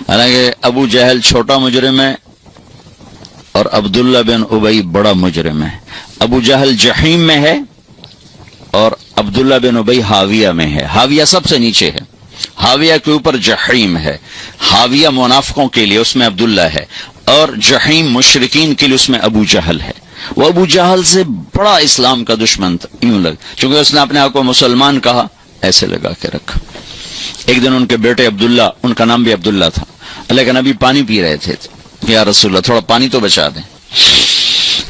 حالانکہ ابو جہل چھوٹا مجرم ہے اور عبداللہ بن ابی بڑا مجرم ہے. ابو جہل جحیم میں ہے اور عبداللہ بن ابی حاویہ میں ہے. حاویہ سب سے نیچے ہے، حاویہ کے اوپر جحیم ہے. حاویہ منافقوں کے لیے، اس میں عبداللہ ہے، اور جحیم مشرکین کے لیے، اس میں ابو جہل ہے. وہ ابو جہل سے بڑا اسلام کا دشمن تھا، یوں لگ چونکہ اس نے اپنے آپ کو مسلمان کہا، ایسے لگا کے رکھا. ایک دن ان کے بیٹے عبداللہ، ان کا نام بھی عبداللہ تھا، اللہ کے نبی پانی پی رہے تھے، یا رسول اللہ تھوڑا پانی تو بچا دیں.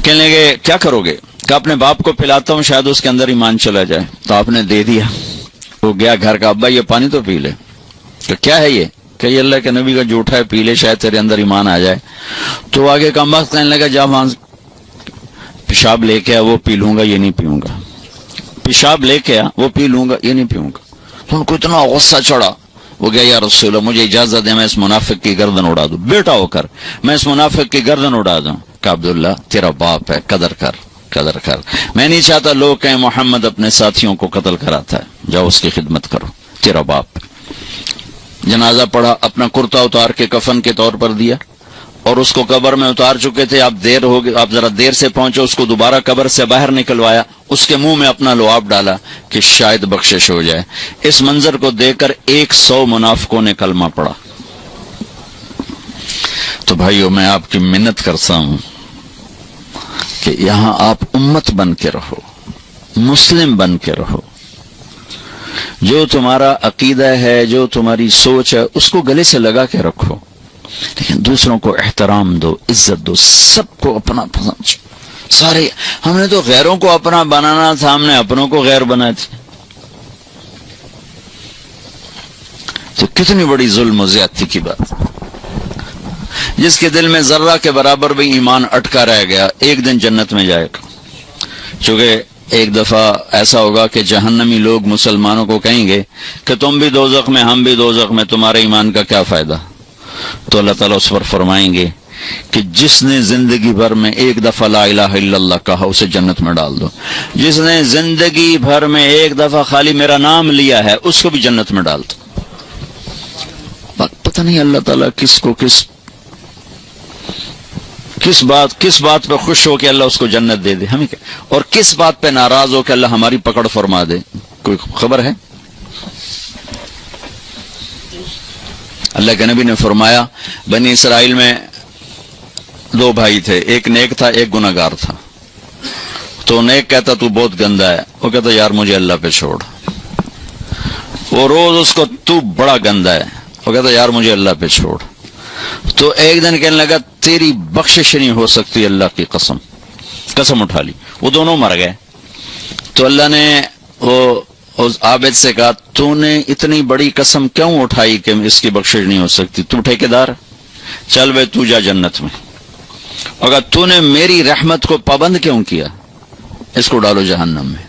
کہنے لگے کیا کرو گے؟ کہ اپنے باپ کو پلاتا ہوں، شاید اس کے اندر ایمان چلا جائے. تو آپ نے دے دیا. وہ گیا گھر کا، ابا یہ پانی تو پی لے. کہ کیا ہے یہ؟ کہ یہ اللہ کے نبی کا جھوٹا ہے، پی لے شاید تیرے اندر ایمان آ جائے. تو آگے کم وقت کہنے لگا جا وہاں پیشاب لے کے آ، وہ پی لوں گا، یہ نہیں پیوں گا. پیشاب لے کے آ، وہ پی لوں گا، یہ نہیں پیوں گا. تو ان کو اتنا غصہ چڑھا، وہ گیا یا رسول اللہ مجھے اجازت دے میں اس منافق کی گردن اڑا دوں، بیٹا ہو کر میں اس منافق کی گردن اڑا دوں. کہ عبداللہ تیرا باپ ہے، قدر کر قدر کر. میں نہیں چاہتا لوگ کہیں محمد اپنے ساتھیوں کو قتل کراتا ہے، جاؤ اس کی خدمت کرو، تیرا باپ. جنازہ پڑھا، اپنا کرتا اتار کے کفن کے طور پر دیا، اور اس کو قبر میں اتار چکے تھے. آپ دیر ہو گئے، آپ ذرا دیر سے پہنچے، اس کو دوبارہ قبر سے باہر نکلوایا، اس کے منہ میں اپنا لعاب ڈالا کہ شاید بخشش ہو جائے. اس منظر کو دیکھ کر 100 منافقوں نے کلمہ پڑھا. تو بھائیو میں آپ کی منت کرتا ہوں کہ یہاں آپ امت بن کے رہو، مسلم بن کے رہو. جو تمہارا عقیدہ ہے، جو تمہاری سوچ ہے، اس کو گلے سے لگا کے رکھو، لیکن دوسروں کو احترام دو، عزت دو، سب کو اپنا پسند. سارے ہم نے تو غیروں کو اپنا بنانا تھا، ہم نے اپنوں کو غیر بنائے تھے. تو کتنی بڑی ظلم و زیادتی کی بات. جس کے دل میں ذرہ کے برابر بھی ایمان اٹکا رہ گیا، ایک دن جنت میں جائے گا. چونکہ ایک دفعہ ایسا ہوگا کہ جہنمی لوگ مسلمانوں کو کہیں گے کہ تم بھی دوزخ میں، ہم بھی دوزخ میں، تمہارے ایمان کا کیا فائدہ؟ تو اللہ تعالیٰ اس پر فرمائیں گے کہ جس نے زندگی بھر میں ایک دفعہ لا الہ الا اللہ کہا اسے جنت میں ڈال دو. جس نے زندگی بھر میں ایک دفعہ خالی میرا نام لیا ہے اس کو بھی جنت میں ڈال دو. پتہ نہیں اللہ تعالیٰ کس کو کس بات پہ خوش ہو کہ اللہ اس کو جنت دے دے ہمیں، اور کس بات پہ ناراض ہو کہ اللہ ہماری پکڑ فرما دے. کوئی خبر ہے؟ اللہ کے نبی نے فرمایا بنی اسرائیل میں 2 بھائی تھے، ایک نیک تھا ایک گناہگار تھا. تو نیک کہتا تو بہت گندا ہے، وہ کہتا یار مجھے اللہ پہ چھوڑ. وہ روز اس کو تو بڑا گندا ہے، وہ کہتا یار مجھے اللہ پہ چھوڑ. تو ایک دن کہنے لگا تیری بخشش نہیں ہو سکتی، اللہ کی قسم اٹھا لی. وہ دونوں مر گئے. تو اللہ نے وہ اس عابد سے کہا تو نے اتنی بڑی قسم کیوں اٹھائی کہ اس کی بخشش نہیں ہو سکتی؟ تو ٹھیکیدار، چل بھائی تو جا جنت میں. اگر تو نے میری رحمت کو پابند کیوں کیا؟ اس کو ڈالو جہنم میں.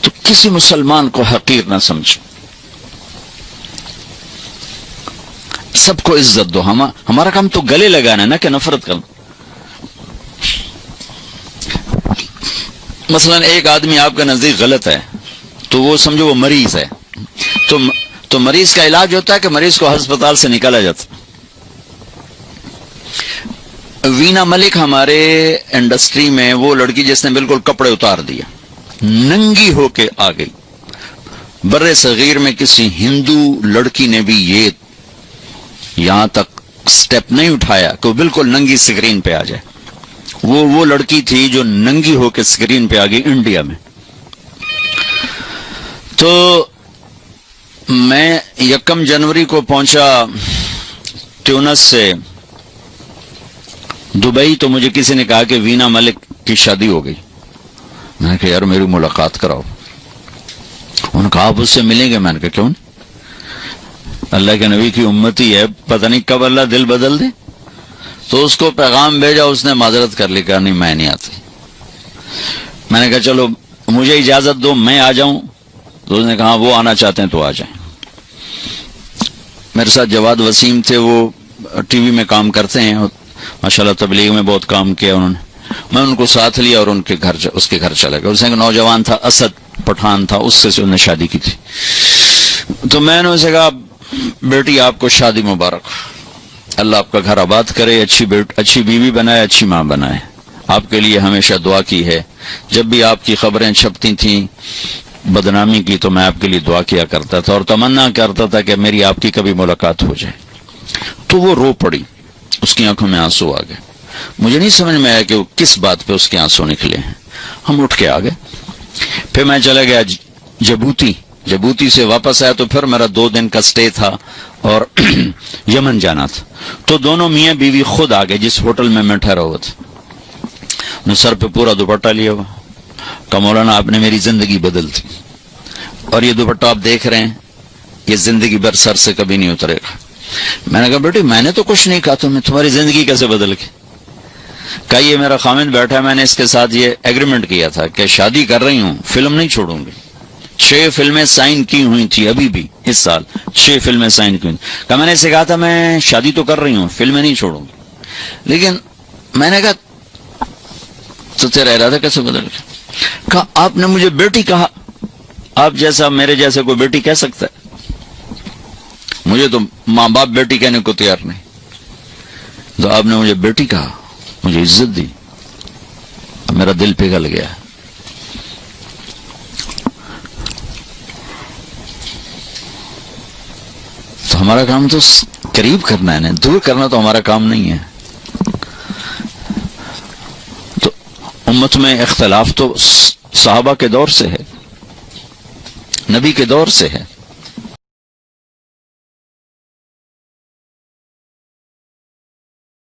تو کسی مسلمان کو حقیر نہ سمجھو، سب کو عزت دو. ہمارا کام تو گلے لگانا ہے، نہ کہ نفرت کرنا. مثلا ایک آدمی آپ کے نزدیک غلط ہے تو وہ سمجھو وہ مریض ہے، تو مریض کا علاج ہوتا ہے کہ مریض کو ہسپتال سے نکالا جاتا. وینا ملک ہمارے انڈسٹری میں وہ لڑکی جس نے بالکل کپڑے اتار دیا، ننگی ہو کے آ گئی. بر صغیر میں کسی ہندو لڑکی نے بھی یہ یہاں تک سٹیپ نہیں اٹھایا کہ وہ بالکل ننگی سکرین پہ آ جائے. وہ لڑکی تھی جو ننگی ہو کے سکرین پہ آ گئی انڈیا میں. تو میں 1 جنوری کو پہنچا ٹیونس سے دبئی، تو مجھے کسی نے کہا کہ وینا ملک کی شادی ہو گئی. میں نے کہا یار میری ملاقات کراؤ. انہوں نے کہا آپ اس سے ملیں گے؟ میں نے کہا کیوں نہیں، اللہ کے نبی کی امتی ہے، پتہ نہیں کب اللہ دل بدل دے. تو اس کو پیغام بھیجا، اس نے معذرت کر لی، کہا نہیں میں نہیں آتی. میں نے کہا چلو مجھے اجازت دو میں آ جاؤں. تو اس نے کہا وہ آنا چاہتے ہیں تو آ جائیں. میرے ساتھ جواد وسیم تھے، وہ ٹی وی میں کام کرتے ہیں، ماشاءاللہ تبلیغ میں بہت کام کیا انہوں نے. میں ان کو ساتھ لیا اور اس کے گھر چلا گیا. اس نے ایک نوجوان تھا، اسد پٹھان تھا، اس سے انہوں نے شادی کی تھی. تو میں نے اسے کہا بیٹی آپ کو شادی مبارک، اللہ آپ کا گھر آباد کرے، اچھی بیوی بنائے، اچھی ماں بنائے۔ آپ کے لیے ہمیشہ دعا کی ہے، جب بھی آپ کی خبریں چھپتی تھیں بدنامی کی تو میں آپ کے لیے دعا کیا کرتا تھا اور تمنا کرتا تھا کہ میری آپ کی کبھی ملاقات ہو جائے۔ تو وہ رو پڑی، اس کی آنکھوں میں آنسو آ گئے۔ مجھے نہیں سمجھ میں آیا کہ وہ کس بات پہ اس کے آنسو نکلے ہیں۔ ہم اٹھ کے آ گئے، پھر میں چلا گیا جبوتی سے واپس آیا تو پھر میرا 2 دن کا سٹے تھا اور یمن جانا تھا۔ تو دونوں میاں بیوی خود آ گئے جس ہوٹل میں میں ٹھہرا ہوا تھا۔ میں سر پہ پورا دوپٹہ لیا ہوا، کہ مولانا آپ نے میری زندگی بدل دی، اور یہ دوپٹہ آپ دیکھ رہے ہیں یہ زندگی بھر سر سے کبھی نہیں اترے گا۔ میں نے کہا بیٹی میں نے تو کچھ نہیں کہا، تمہاری زندگی کیسے بدل گئی؟ کہ یہ میرا خامند بیٹھا ہے، میں نے اس کے ساتھ یہ ایگریمنٹ کیا تھا کہ شادی کر رہی ہوں، فلم نہیں چھوڑوں گی۔ 6 فلمیں سائن کی ہوئی تھی، ابھی بھی اس سال 6 فلمیں سائن کی ہوئی تھی۔ کہ میں نے اسے کہا تھا میں شادی تو کر رہی ہوں، فلمیں نہیں چھوڑوں گی، لیکن میں نے کہا تو تیرا ارادہ کیسے بدل گیا؟ کہا آپ نے مجھے بیٹی کہا، آپ جیسا میرے جیسے کوئی بیٹی کہہ سکتا ہے؟ مجھے تو ماں باپ بیٹی کہنے کو تیار نہیں، تو آپ نے مجھے بیٹی کہا، مجھے عزت دی، میرا دل پگھل گیا۔ تو ہمارا کام تو قریب کرنا ہے نا، دور کرنا تو ہمارا کام نہیں ہے۔ تو امت میں اختلاف تو صحابہ کے دور سے ہے، نبی کے دور سے ہے۔